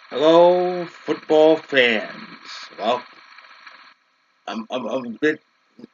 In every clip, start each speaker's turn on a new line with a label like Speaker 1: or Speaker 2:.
Speaker 1: Hello, football fans. Well, I'm a bit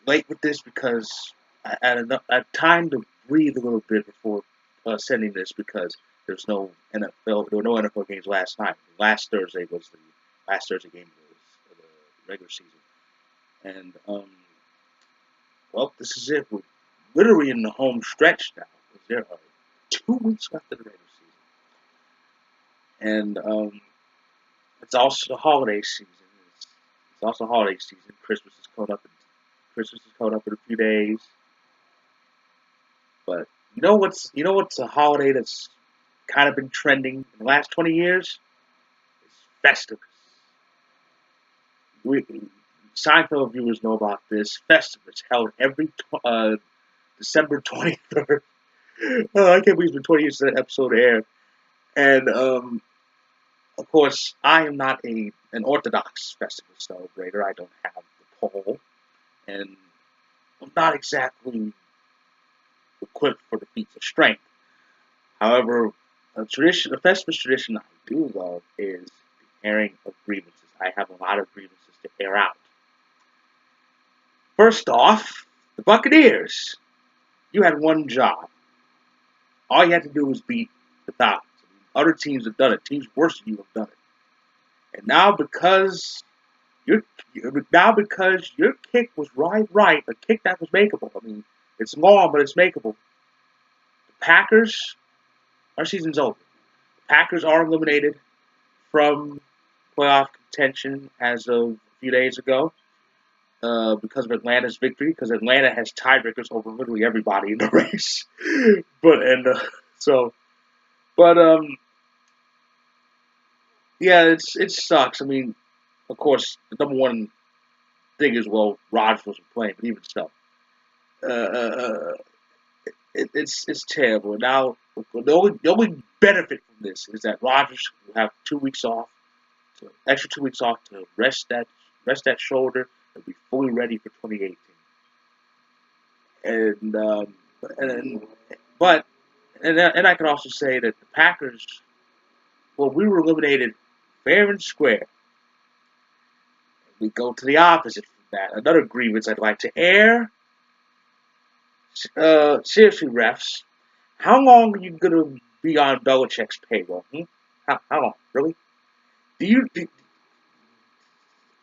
Speaker 1: late with this because I had time to breathe a little bit before sending this because there's no NFL. There were no NFL games last night. Last Thursday was the last Thursday game of the regular season, and well, this is it. We're literally in the home stretch now because there are 2 weeks left of the regular season, and it's also the holiday season. It's also holiday season. Christmas is coming up in a few days. But you know what's a holiday that's kind of been trending in the last 20 years? It's Festivus. We Seinfeld viewers know about this. Festivus held every December 23rd. Oh, I can't believe it's been 20 years since that episode aired. And of course, I am not an Orthodox Festivus celebrator. I don't have the pole, and I'm not exactly equipped for the feats of strength. However, a Festivus tradition I do love is the airing of grievances. I have a lot of grievances to air out. First off, the Buccaneers. You had one job. All you had to do was beat the Falcons. Other teams have done it. Teams worse than you have done it. And your because your kick was right, a kick that was makeable. I mean, it's long, but it's makeable. The Packers, our season's over. The Packers are eliminated from playoff contention as of a few days ago because of Atlanta's victory. Because Atlanta has tiebreakers over literally everybody in the race. but and so, but yeah, it sucks. I mean, of course, the number one thing is Rodgers wasn't playing, but even so, uh, uh, it's terrible. Now the only benefit from this is that Rodgers will have 2 weeks off, extra 2 weeks off to rest that shoulder and be fully ready for 2018. And and but and I can also say that the Packers, well, we were eliminated fair and square. We go to the opposite from that. Another grievance I'd like to air. Seriously, refs, how long are you gonna be on Belichick's payroll? How long? Really? Do you?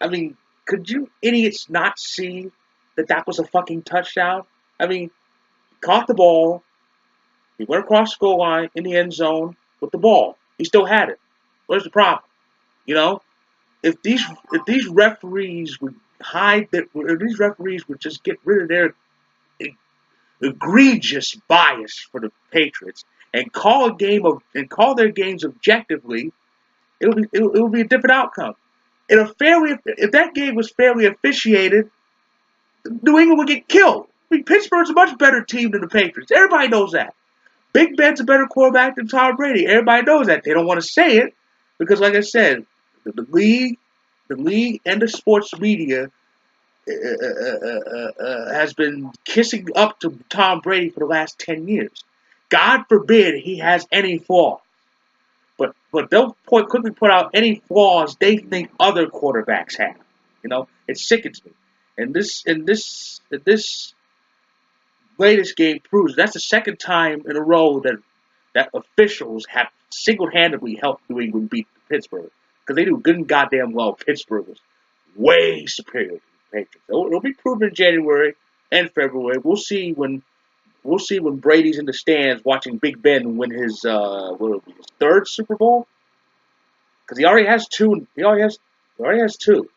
Speaker 1: I mean, could you idiots not see that was a fucking touchdown? I mean, he caught the ball. He went across the goal line in the end zone with the ball. He still had it. Where's the problem? You know, if these referees would if these referees would just get rid of their egregious bias for the Patriots and call their games objectively, it would be a different outcome. If that game was fairly officiated, New England would get killed. I mean, Pittsburgh's a much better team than the Patriots. Everybody knows that. Big Ben's a better quarterback than Tom Brady. Everybody knows that. They don't want to say it because, like I said, the league, and the sports media has been kissing up to Tom Brady for the last 10 years. God forbid he has any flaws. But they'll quickly put out any flaws they think other quarterbacks have. It sickens me. And this latest game proves that's the second time in a row that officials have single-handedly helped New England beat Pittsburgh because they knew good and goddamn well Pittsburgh was way superior to the Patriots. It'll be proven in January and February. We'll see when Brady's in the stands watching Big Ben win his third Super Bowl because he already has two. He already has two,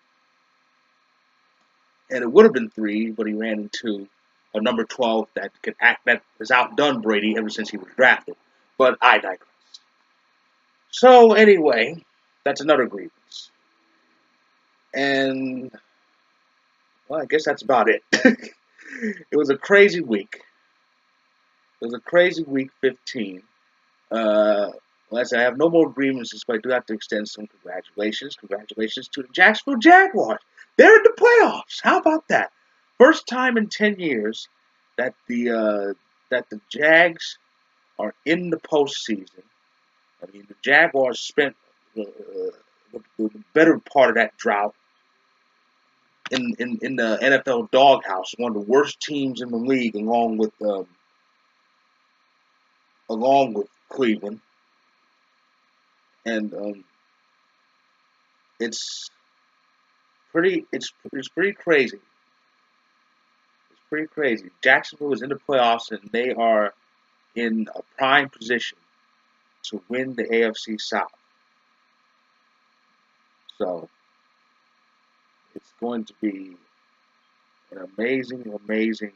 Speaker 1: and it would have been three, but he ran into a number 12 that has outdone Brady ever since he was drafted. But I digress. So anyway, that's another grievance, and well, I guess that's about it. It was a crazy week. It was a crazy week 15. Like I said, I have no more grievances, but I do have to extend some congratulations. Congratulations to the Jacksonville Jaguars. They're in the playoffs. How about that? First time in 10 years that the Jags are in the postseason. I mean, the Jaguars spent the better part of that drought in the NFL doghouse, one of the worst teams in the league, along with Cleveland, and it's it's pretty crazy. It's pretty crazy. Jacksonville is in the playoffs, and they are in a prime position to win the AFC South. So it's going to be an amazing, amazing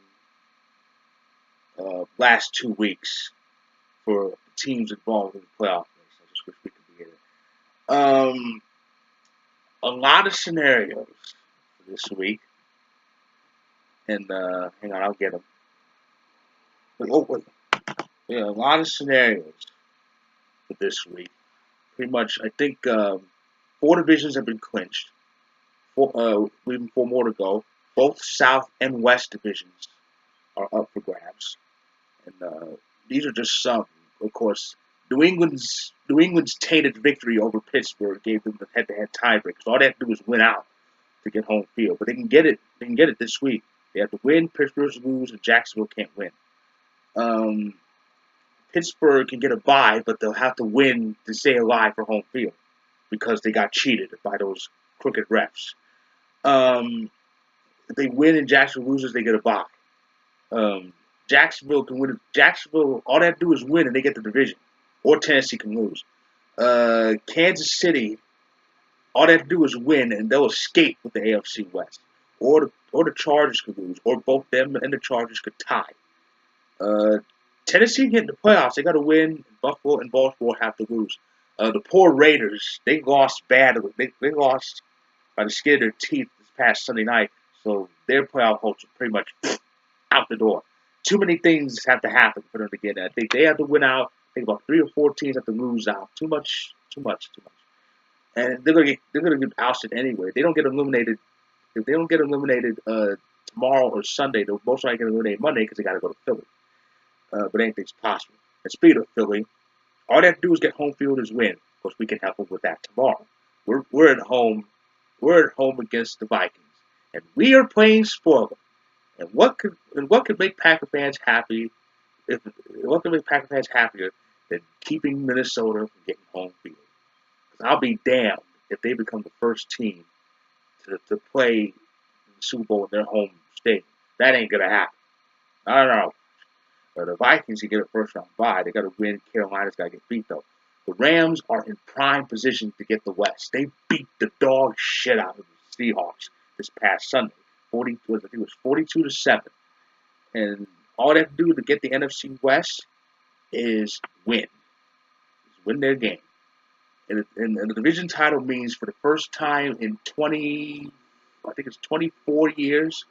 Speaker 1: last 2 weeks for the teams involved in the playoff race. I just wish we could be in it. A lot of scenarios for this week, and hang on, I'll get them. Wait. Yeah, a lot of scenarios for this week. Pretty much, I think 4 divisions have been clinched. Even 4 more to go. Both South and West divisions are up for grabs, and these are just some. Of course, New England's tainted victory over Pittsburgh gave them the head-to-head tiebreak. So all they have to do is win out to get home field. But they can get it. They can get it this week. They have to win. Pittsburgh lose, and Jacksonville can't win. Pittsburgh can get a bye, but they'll have to win to stay alive for home field because they got cheated by those crooked refs. If they win and Jacksonville loses, they get a bye. Jacksonville can win. Jacksonville, all they have to do is win, and they get the division. Or Tennessee can lose. Kansas City, all they have to do is win, and they'll escape with the AFC West. Or the Chargers could lose, or both them and the Chargers could tie. Tennessee get in the playoffs. They got to win. Buffalo and Baltimore have to lose. The poor Raiders, they lost badly. They lost by the skin of their teeth this past Sunday night. So their playoff hopes are pretty much out the door. Too many things have to happen for them to get in. I think they have to win out. I think about 3 or 4 teams have to lose out. Too much. And they're gonna get ousted anyway. They don't get eliminated. If they don't get eliminated tomorrow or Sunday, they'll most likely get eliminated Monday because they got to go to Philly. But anything's possible. And speaking of Philly, all they have to do is get home field is win. Of course, we can help them with that tomorrow. We're at home. We're at home against the Vikings, and we are playing spoiler. And what could make Packer fans happy? What could make Packer fans happier than keeping Minnesota from getting home field? Because I'll be damned if they become the first team to play in the Super Bowl in their home state. That ain't gonna happen. I don't know. The Vikings can get a first round bye. They got to win. Carolina's got to get beat though. The Rams are in prime position to get the West. They beat the dog shit out of the Seahawks this past Sunday. I think it was 42-7. And all they have to do to get the NFC West is win. Win their game. And the division title means for the first time in 24 years,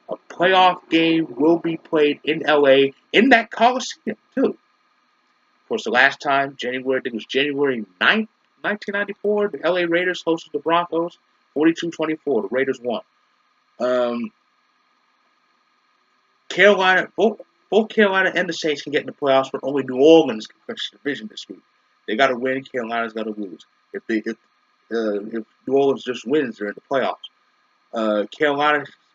Speaker 1: a playoff game will be played in LA in that Coliseum too. Of course, the last time, I think it was January 9th, 1994, the LA Raiders hosted the Broncos, 42-24. The Raiders won. Carolina, both Carolina and the Saints can get in the playoffs, but only New Orleans can clinch the division this week. They got to win. Carolina's got to lose. If New Orleans just wins, they're in the playoffs.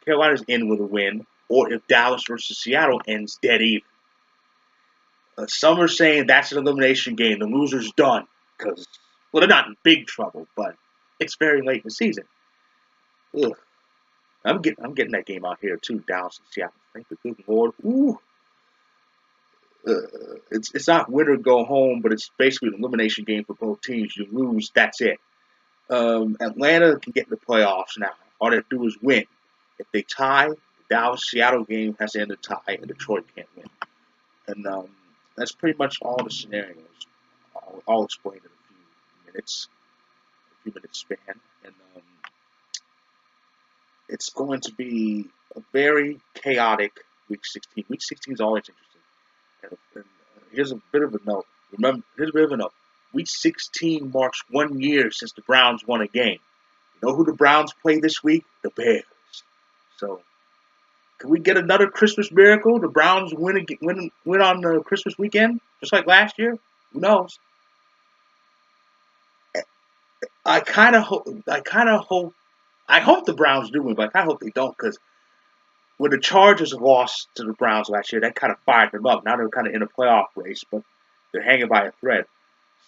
Speaker 1: Carolina's in with a win, or if Dallas versus Seattle ends dead even. Some are saying that's an elimination game. The loser's done because, well, they're not in big trouble, but it's very late in the season. Ugh. I'm getting that game out here too, Dallas and Seattle. Thank the good Lord. Ooh. It's not win or go home, but it's basically an elimination game for both teams. You lose, that's it. Atlanta can get in the playoffs now. All they have to do is win. If they tie, the Dallas-Seattle game has to end a tie, and Detroit can't win. And that's pretty much all the scenarios. I'll explain in a few minutes span. And it's going to be a very chaotic Week 16. Week 16 is always interesting. And here's a bit of a note. Week 16 marks 1 year since the Browns won a game. You know who the Browns play this week? The Bears. So, can we get another Christmas miracle? The Browns win on the Christmas weekend, just like last year? Who knows? I hope the Browns do win, but I kind of hope they don't because when the Chargers lost to the Browns last year, that kind of fired them up. Now they're kind of in a playoff race, but they're hanging by a thread.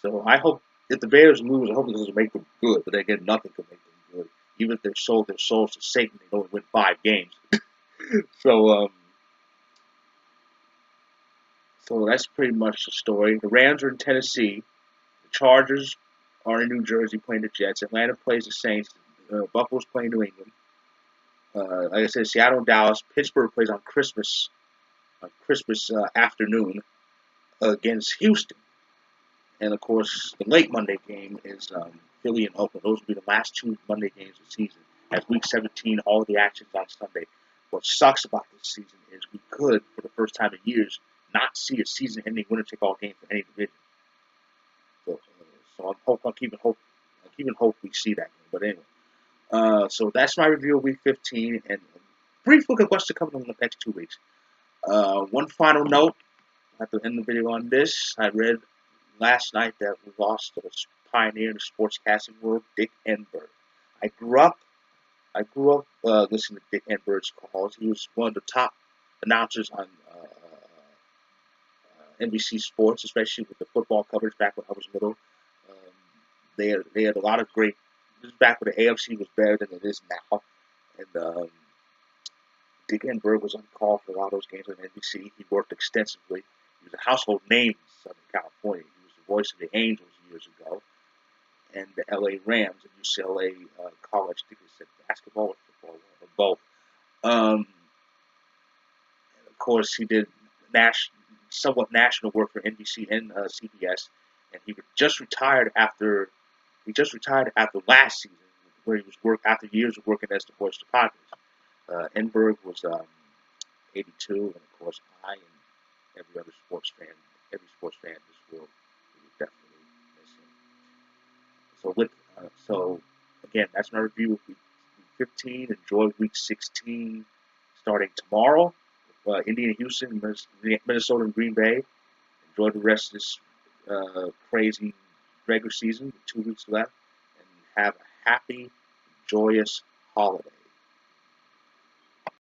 Speaker 1: So I hope if the Bears lose, I hope it doesn't make them good. But again, nothing can make them good. Even if they sold their souls to Satan, they only win 5 games. So, so that's pretty much the story. The Rams are in Tennessee. The Chargers are in New Jersey playing the Jets. Atlanta plays the Saints. Buffalo's playing New England. Like I said, Seattle and Dallas. Pittsburgh plays on Christmas afternoon against Houston. And of course, the late Monday game is Philly and Oakland. Those will be the last 2 Monday games of the season. As Week 17, all the action's on Sunday. What sucks about this season is we could, for the first time in years, not see a season-ending winner-take-all game for any division. So I'm keeping hope we see that game. But anyway, so that's my review of Week 15 and a brief look at what's to come in the next 2 weeks. One final note, I have to end the video on this. I read last night that we lost a pioneer in the sportscasting world, Dick Enberg. I grew up listening to Dick Enberg's calls. He was one of the top announcers on NBC Sports, especially with the football coverage back when I was little. They had a lot of great. This is back when the AFC was better than it is now, and Dick Enberg was on call for a lot of those games on NBC. He worked extensively. He was a household name in Southern California. He was the voice of the Angels years ago, and the LA Rams and UCLA college. I think they said basketball or football or both. And of course, he did somewhat national work for NBC and CBS, and he just retired after last season, where he was after years of working as the voice of the Padres. Enberg was 82, and of course, I and every sports fan in this world would definitely miss him. So again, that's my review of Week 15. Enjoy Week 16 starting tomorrow. Indy and Houston, Minnesota and Green Bay. Enjoy the rest of this crazy regular season with 2 weeks left, and have a happy, joyous holiday.